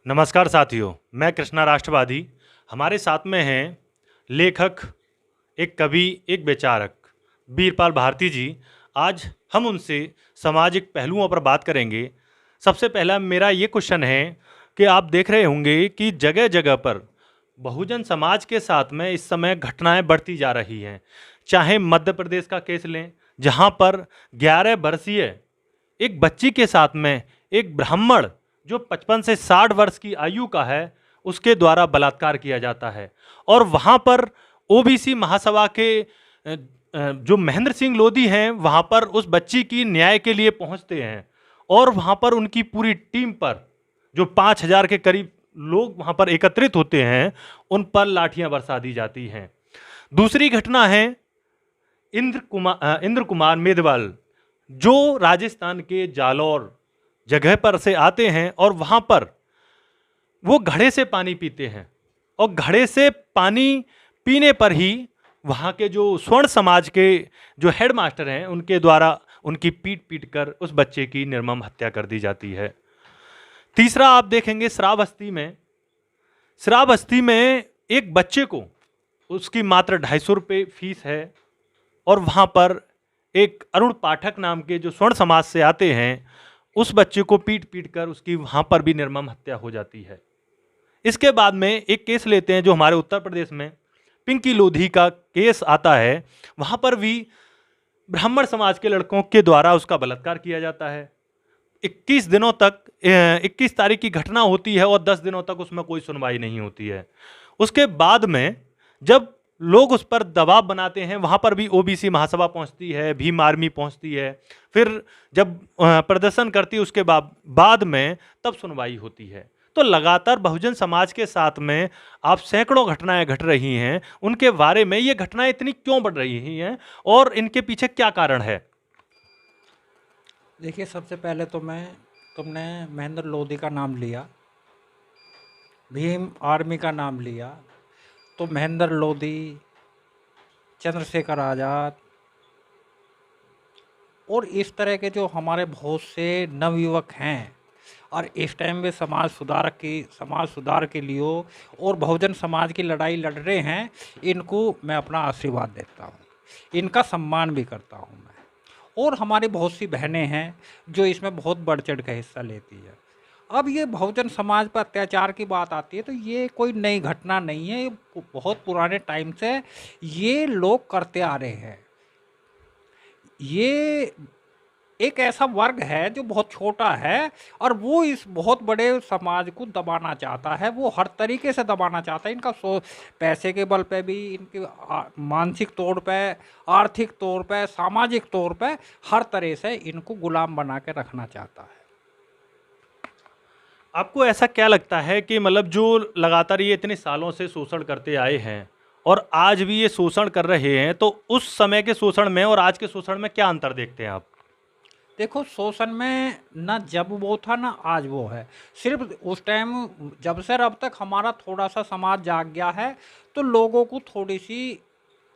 नमस्कार साथियों, मैं कृष्णा राष्ट्रवादी। हमारे साथ में हैं लेखक, एक कवि, एक विचारक वीरपाल भारती जी। आज हम उनसे सामाजिक पहलुओं पर बात करेंगे। सबसे पहला मेरा ये क्वेश्चन है कि आप देख रहे होंगे कि जगह जगह पर बहुजन समाज के साथ में इस समय घटनाएं बढ़ती जा रही हैं। चाहे मध्य प्रदेश का केस लें, जहां पर 11 वर्षीय एक बच्ची के साथ में एक ब्राह्मण जो 55 से 60 वर्ष की आयु का है, उसके द्वारा बलात्कार किया जाता है। और वहाँ पर ओबीसी महासभा के जो महेंद्र सिंह लोधी हैं, वहाँ पर उस बच्ची की न्याय के लिए पहुँचते हैं और वहाँ पर उनकी पूरी टीम पर जो 5000 के करीब लोग वहाँ पर एकत्रित होते हैं, उन पर लाठियाँ बरसा दी जाती हैं। दूसरी घटना है इंद्र कुमार मेघवाल, जो राजस्थान के जालौर जगह पर से आते हैं और वहाँ पर वो घड़े से पानी पीते हैं और घड़े से पानी पीने पर ही वहाँ के जो स्वर्ण समाज के जो हेडमास्टर हैं, उनके द्वारा उनकी पीट पीट कर उस बच्चे की निर्मम हत्या कर दी जाती है। तीसरा आप देखेंगे श्रावस्ती में एक बच्चे को, उसकी मात्र 250 रुपये फीस है और वहाँ पर एक अरुण पाठक नाम के जो स्वर्ण समाज से आते हैं, उस बच्चे को पीट पीट कर उसकी वहाँ पर भी निर्मम हत्या हो जाती है। इसके बाद में एक केस लेते हैं जो हमारे उत्तर प्रदेश में पिंकी लोधी का केस आता है। वहाँ पर भी ब्राह्मण समाज के लड़कों के द्वारा उसका बलात्कार किया जाता है। 21 दिनों तक 21 तारीख की घटना होती है और 10 दिनों तक उसमें कोई सुनवाई नहीं होती है। उसके बाद में जब लोग उस पर दबाव बनाते हैं, वहाँ पर भी ओबीसी महासभा पहुँचती है, भीम आर्मी पहुँचती है। फिर जब प्रदर्शन करती है, उसके बाद में तब सुनवाई होती है। तो लगातार बहुजन समाज के साथ में आप सैकड़ों घटनाएं घट रही हैं। उनके बारे में ये घटनाएं इतनी क्यों बढ़ रही हैं और इनके पीछे क्या कारण है? देखिए, सबसे पहले तो तुमने महेंद्र लोधी का नाम लिया, भीम आर्मी का नाम लिया। तो महेंद्र लोधी, चंद्रशेखर आज़ाद और इस तरह के जो हमारे बहुत से नवयुवक हैं और इस टाइम में समाज सुधार के लिए और बहुजन समाज की लड़ाई लड़ रहे हैं, इनको मैं अपना आशीर्वाद देता हूँ, इनका सम्मान भी करता हूँ मैं। और हमारी बहुत सी बहनें हैं जो इसमें बहुत बढ़ चढ़ का हिस्सा लेती है। अब ये बहुजन समाज पर अत्याचार की बात आती है तो ये कोई नई घटना नहीं है, ये बहुत पुराने टाइम से ये लोग करते आ रहे हैं। ये एक ऐसा वर्ग है जो बहुत छोटा है और वो इस बहुत बड़े समाज को दबाना चाहता है, वो हर तरीके से दबाना चाहता है। इनका पैसे के बल पे भी, इनके मानसिक तौर पे, आर्थिक तौर पे, सामाजिक तौर पे हर तरह से इनको गुलाम बना के रखना चाहता है। आपको ऐसा क्या लगता है कि मतलब जो लगातार ये इतने सालों से शोषण करते आए हैं और आज भी ये शोषण कर रहे हैं, तो उस समय के शोषण में और आज के शोषण में क्या अंतर देखते हैं आप? देखो, शोषण में ना जब वो था ना आज वो है। सिर्फ उस टाइम जब से अब तक हमारा थोड़ा सा समाज जाग गया है तो लोगों को थोड़ी सी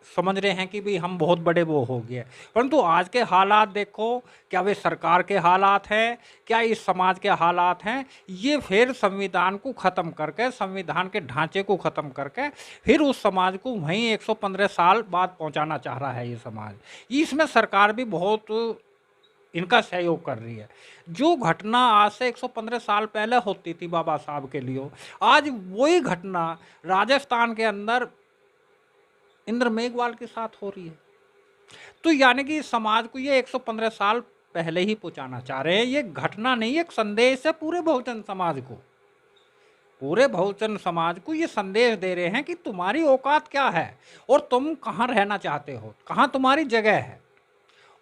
समझ रहे हैं कि भाई हम बहुत बड़े वो हो गए। परंतु आज के हालात देखो, क्या वे सरकार के हालात हैं, क्या इस समाज के हालात हैं। ये फिर संविधान को ख़त्म करके, संविधान के ढांचे को ख़त्म करके फिर उस समाज को वहीं 115 साल बाद पहुंचाना चाह रहा है ये समाज। इसमें सरकार भी बहुत इनका सहयोग कर रही है। जो घटना आज से 115 साल पहले होती थी बाबा साहब के लिए, आज वही घटना राजस्थान के अंदर इंद्र मेघवाल के साथ हो रही है। तो यानी कि समाज को ये 115 साल पहले ही पहुंचाना चाह रहे हैं। ये घटना नहीं, एक संदेश है पूरे बहुजन समाज को। पूरे बहुजन समाज को ये संदेश दे रहे हैं कि तुम्हारी औकात क्या है और तुम कहाँ रहना चाहते हो, कहाँ तुम्हारी जगह है।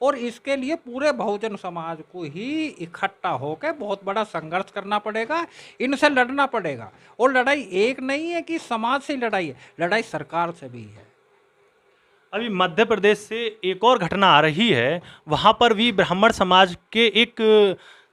और इसके लिए पूरे बहुजन समाज को ही इकट्ठा होकर बहुत बड़ा संघर्ष करना पड़ेगा, इनसे लड़ना पड़ेगा। और लड़ाई एक नहीं है कि समाज से लड़ाई है, लड़ाई सरकार से भी है। अभी मध्य प्रदेश से एक और घटना आ रही है। वहाँ पर भी ब्राह्मण समाज के एक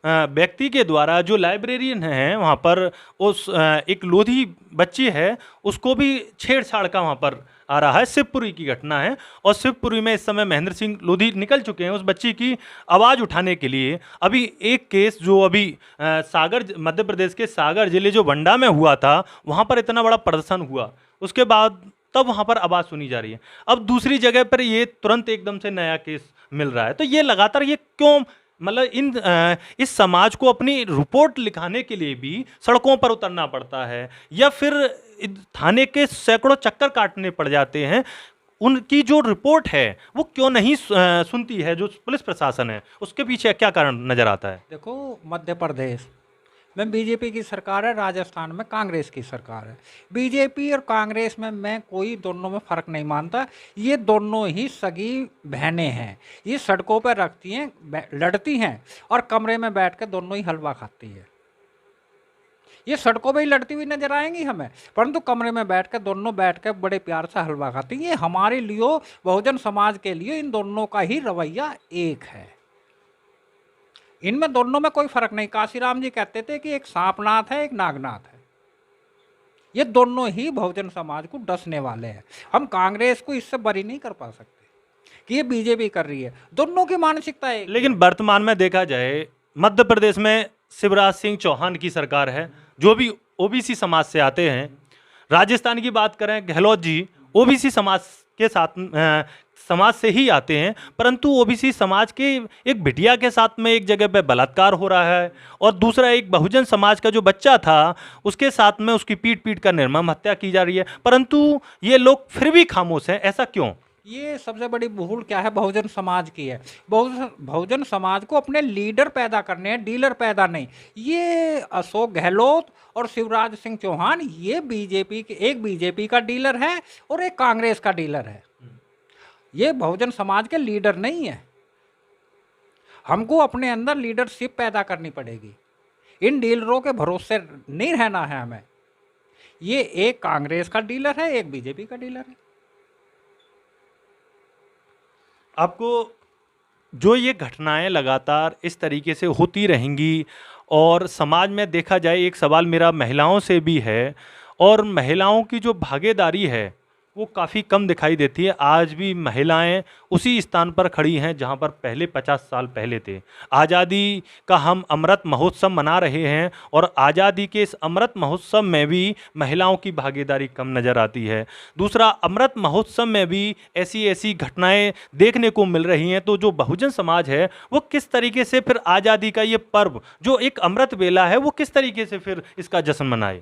व्यक्ति के द्वारा, जो लाइब्रेरियन हैं वहाँ पर, उस एक लोधी बच्ची है, उसको भी छेड़छाड़ का वहाँ पर आ रहा है, शिवपुरी की घटना है। और शिवपुरी में इस समय महेंद्र सिंह लोधी निकल चुके हैं उस बच्ची की आवाज़ उठाने के लिए। अभी एक केस जो अभी सागर, मध्य प्रदेश के सागर जिले जो बंडा में हुआ था, वहाँ पर इतना बड़ा प्रदर्शन हुआ, उसके बाद तब वहाँ पर आवाज़ सुनी जा रही है। अब दूसरी जगह पर ये तुरंत एकदम से नया केस मिल रहा है। तो ये लगातार ये क्यों, मतलब इस समाज को अपनी रिपोर्ट लिखाने के लिए भी सड़कों पर उतरना पड़ता है, या फिर थाने के सैकड़ों चक्कर काटने पड़ जाते हैं। उनकी जो रिपोर्ट है वो क्यों नहीं सुनती है जो पुलिस प्रशासन है, उसके पीछे क्या कारण नजर आता है? देखो, मध्य प्रदेश में बीजेपी की सरकार है, राजस्थान में कांग्रेस की सरकार है। बीजेपी और कांग्रेस में मैं कोई दोनों में फ़र्क नहीं मानता। ये दोनों ही सगी बहनें हैं। ये सड़कों पर रखती हैं, लड़ती हैं, और कमरे में बैठ के दोनों ही हलवा खाती है। ये सड़कों पे ही लड़ती हुई नजर आएंगी हमें, परंतु कमरे में बैठ के बड़े प्यार से हलवा खाती हैं। ये हमारे लिए, बहुजन समाज के लिए, इन दोनों का ही रवैया एक है। इनमें दोनों में कोई फर्क नहीं। काशीराम जी कहते थे कि एक सांपनाथ है, एक नागनाथ है। ये दोनों ही बहुजन समाज को डसने वाले हैं। हम कांग्रेस को इससे बरी नहीं कर पा सकते कि ये बीजेपी कर रही है। दोनों की मानसिकता है। लेकिन वर्तमान में देखा जाए, मध्य प्रदेश में शिवराज सिंह चौहान की सरकार है, जो भी ओबीसी समाज से आते हैं। राजस्थान की बात करें, गहलोत जी ओबीसी समाज के साथ समाज से ही आते हैं, परंतु ओबीसी समाज के एक बिटिया के साथ में एक जगह पे बलात्कार हो रहा है, और दूसरा एक बहुजन समाज का जो बच्चा था उसके साथ में उसकी पीट पीट कर निर्मम हत्या की जा रही है, परंतु ये लोग फिर भी खामोश हैं। ऐसा क्यों? ये सबसे बड़ी भूल क्या है, बहुजन बहुजन की है। बहुजन समाज को अपने लीडर पैदा करने हैं, डीलर पैदा नहीं। ये अशोक गहलोत और शिवराज सिंह चौहान, ये बीजेपी के, एक बीजेपी का डीलर है और एक कांग्रेस का डीलर है। ये बहुजन समाज के लीडर नहीं है। हमको अपने अंदर लीडरशिप पैदा करनी पड़ेगी। इन डीलरों के भरोसे नहीं रहना है हमें। ये एक कांग्रेस का डीलर है, एक बीजेपी का डीलर है। आपको जो ये घटनाएं लगातार इस तरीके से होती रहेंगी, और समाज में देखा जाए, एक सवाल मेरा महिलाओं से भी है, और महिलाओं की जो भागीदारी है वो काफ़ी कम दिखाई देती है। आज भी महिलाएं उसी स्थान पर खड़ी हैं जहां पर पहले 50 साल पहले थे। आज़ादी का हम अमृत महोत्सव मना रहे हैं, और आज़ादी के इस अमृत महोत्सव में भी महिलाओं की भागीदारी कम नज़र आती है। दूसरा, अमृत महोत्सव में भी ऐसी ऐसी घटनाएं देखने को मिल रही हैं। तो जो बहुजन समाज है वो किस तरीके से फिर आज़ादी का ये पर्व, जो एक अमृत वेला है, वो किस तरीके से फिर इसका जश्न मनाए?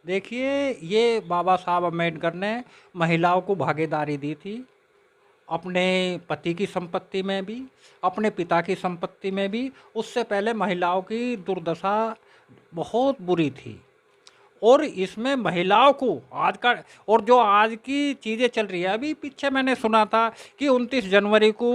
देखिए, ये बाबा साहब अम्बेडकर ने महिलाओं को भागीदारी दी थी, अपने पति की संपत्ति में भी, अपने पिता की संपत्ति में भी। उससे पहले महिलाओं की दुर्दशा बहुत बुरी थी, और इसमें महिलाओं को आज का, और जो आज की चीज़ें चल रही है, अभी पीछे मैंने सुना था कि 29 जनवरी को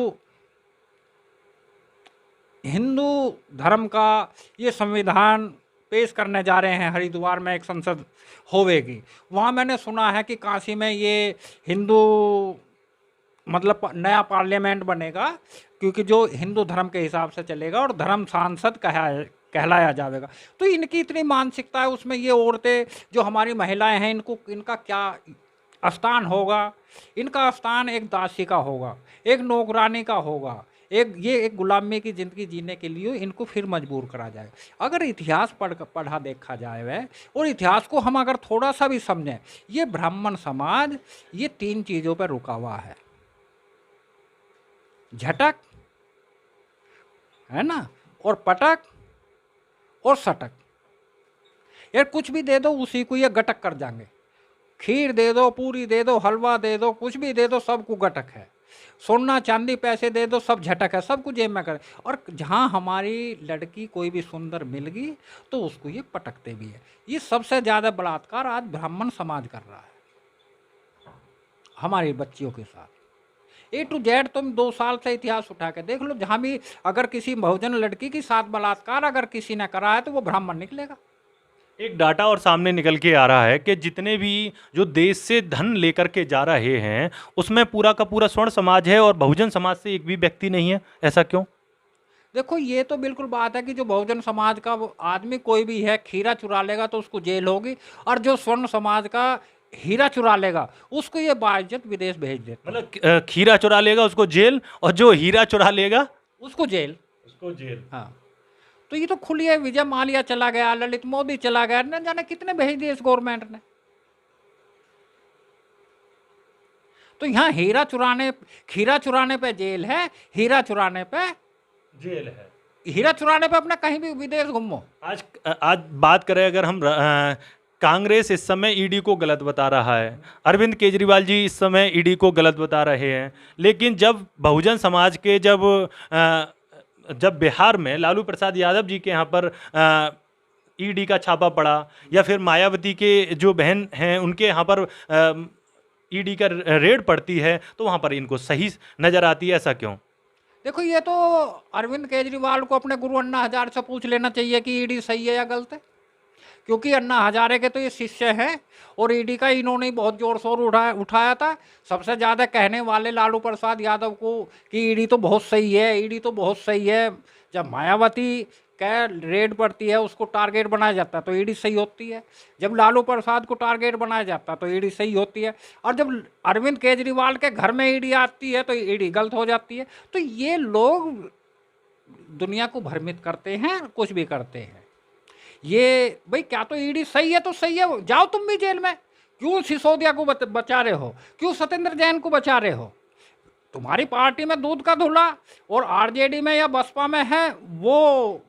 हिंदू धर्म का ये संविधान पेश करने जा रहे हैं, हरिद्वार में एक संसद होवेगी। वहाँ मैंने सुना है कि काशी में ये हिंदू, मतलब नया पार्लियामेंट बनेगा, क्योंकि जो हिंदू धर्म के हिसाब से चलेगा, और धर्म सांसद कहलाया जाएगा। तो इनकी इतनी मानसिकता है उसमें। ये औरतें जो हमारी महिलाएं हैं, इनका क्या स्थान होगा? इनका स्थान एक दासी का होगा, एक नौकरानी का होगा, एक गुलामी की ज़िंदगी जीने के लिए इनको फिर मजबूर करा जाए। अगर इतिहास पढ़ा देखा जाए वह, और इतिहास को हम अगर थोड़ा सा भी समझें, ये ब्राह्मण समाज ये 3 चीज़ों पर रुका हुआ है। झटक है ना, और पटक, और सटक। यार कुछ भी दे दो उसी को ये गटक कर जाएंगे। खीर दे दो, पूरी दे दो, हलवा दे दो, कुछ भी दे दो, सबको गटक है। सोना चांदी पैसे दे दो, सब झटक है, सब कुछ जेब में कर। और जहाँ हमारी लड़की कोई भी सुंदर मिल गई तो उसको ये पटकते भी है। ये सबसे ज़्यादा बलात्कार आज ब्राह्मण समाज कर रहा है हमारी बच्चियों के साथ। A to Z तुम 2 साल से इतिहास उठा के देख लो, जहाँ भी अगर किसी बहुजन लड़की के साथ बलात्कार अगर किसी ने करा है तो वो ब्राह्मण निकलेगा। एक डाटा और सामने निकल के आ रहा है कि जितने भी जो देश से धन लेकर के जा रहे हैं उसमें पूरा का पूरा स्वर्ण समाज है, और बहुजन समाज से एक भी व्यक्ति नहीं है। ऐसा क्यों? देखो, ये तो बिल्कुल बात है कि जो बहुजन समाज का वो आदमी कोई भी है, खीरा चुरा लेगा तो उसको जेल होगी, और जो स्वर्ण समाज का हीरा चुरा लेगा उसको ये बाइज्जत विदेश भेज देते हैं, मतलब खीरा चुरा लेगा उसको जेल, और जो हीरा चुरा लेगा उसको जेल। उसको जेल। हाँ, तो ये तो खुली है, विजय माल्या चला गया, ललित मोदी चला गया, न जाने कितने भेज दिए इस गवर्नमेंट ने। तो यहाँ खीरा चुराने पे जेल है, हीरा चुराने पे जेल है। हीरा चुराने पे अपना कहीं भी विदेश घूमो। आज बात करें अगर हम कांग्रेस इस समय ईडी को गलत बता रहा है, अरविंद केजरीवाल जी इस समय ईडी को गलत बता रहे हैं, लेकिन जब बहुजन समाज के जब बिहार में लालू प्रसाद यादव जी के यहाँ पर ईडी का छापा पड़ा, या फिर मायावती के जो बहन हैं उनके यहाँ पर ईडी का रेड पड़ती है, तो वहाँ पर इनको सही नज़र आती है, ऐसा क्यों? देखो, ये तो अरविंद केजरीवाल को अपने गुरु अन्ना हजारे से पूछ लेना चाहिए कि ईडी सही है या गलत है, क्योंकि अन्ना हजारे के तो ये शिष्य हैं और ईडी का इन्होंने ही बहुत जोर शोर उठाया था। सबसे ज़्यादा कहने वाले लालू प्रसाद यादव को कि ईडी तो बहुत सही है, ईडी तो बहुत सही है। जब मायावती का रेड पड़ती है उसको टारगेट बनाया जाता है तो ईडी सही होती है, जब लालू प्रसाद को टारगेट बनाया जाता है तो ईडी सही होती है, और जब अरविंद केजरीवाल के घर में ईडी आती है तो ईडी गलत हो जाती है। तो ये लोग दुनिया को भ्रमित करते हैं, कुछ भी करते हैं। ये भाई क्या तो ईडी सही है तो सही है, जाओ तुम भी जेल में। क्यों सिसोदिया को बचा रहे हो, क्यों सत्येंद्र जैन को बचा रहे हो? तुम्हारी पार्टी में दूध का धुला और आरजेडी में या बसपा में है वो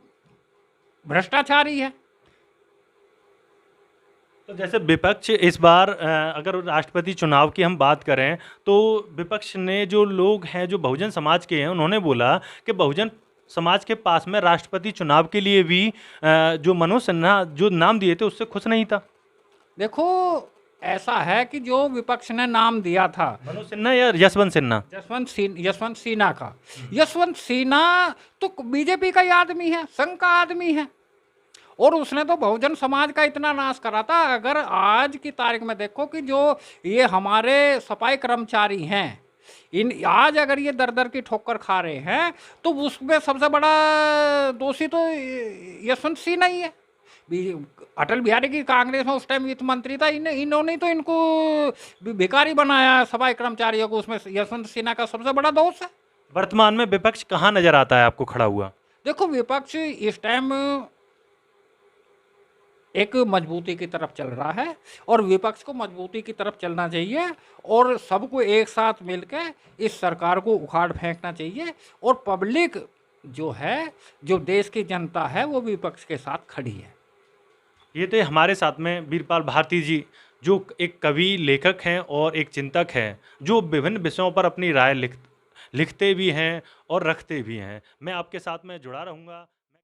भ्रष्टाचारी है। तो जैसे विपक्ष इस बार अगर राष्ट्रपति चुनाव की हम बात करें, तो विपक्ष ने जो लोग हैं जो बहुजन समाज के हैं, उन्होंने बोला कि बहुजन समाज के पास में राष्ट्रपति चुनाव के लिए भी जो मनोज सिन्हा जो नाम दिए थे उससे खुश नहीं था। देखो, ऐसा है कि जो विपक्ष ने नाम दिया था, मनोज सिन्हा या यशवंत सिन्हा? यशवंत सिन्हा का। यशवंत सिन्हा तो बीजेपी का ही आदमी है, संघ का आदमी है, और उसने तो बहुजन समाज का इतना नाश करा था। अगर आज की तारीख में देखो कि जो ये हमारे सफाई कर्मचारी हैं, आज अगर ये दर दर की ठोकर खा रहे हैं तो उसमें सबसे बड़ा दोषी तो यशवंत सिन्हा ही है। अटल बिहारी की कांग्रेस में उस टाइम वित्त मंत्री था, इन्होंने तो इनको भिखारी बनाया सफाई कर्मचारियों को, उसमें यशवंत सिन्हा का सबसे बड़ा दोष है। वर्तमान में विपक्ष कहाँ नजर आता है आपको खड़ा हुआ? देखो, विपक्ष इस टाइम एक मजबूती की तरफ चल रहा है, और विपक्ष को मजबूती की तरफ चलना चाहिए, और सबको एक साथ मिलकर इस सरकार को उखाड़ फेंकना चाहिए, और पब्लिक जो है, जो देश की जनता है, वो विपक्ष के साथ खड़ी है। ये थे हमारे साथ में वीरपाल भारती जी, जो एक कवि, लेखक हैं और एक चिंतक हैं, जो विभिन्न विषयों पर अपनी राय लिखते भी हैं और रखते भी हैं। मैं आपके साथ में जुड़ा रहूँगा।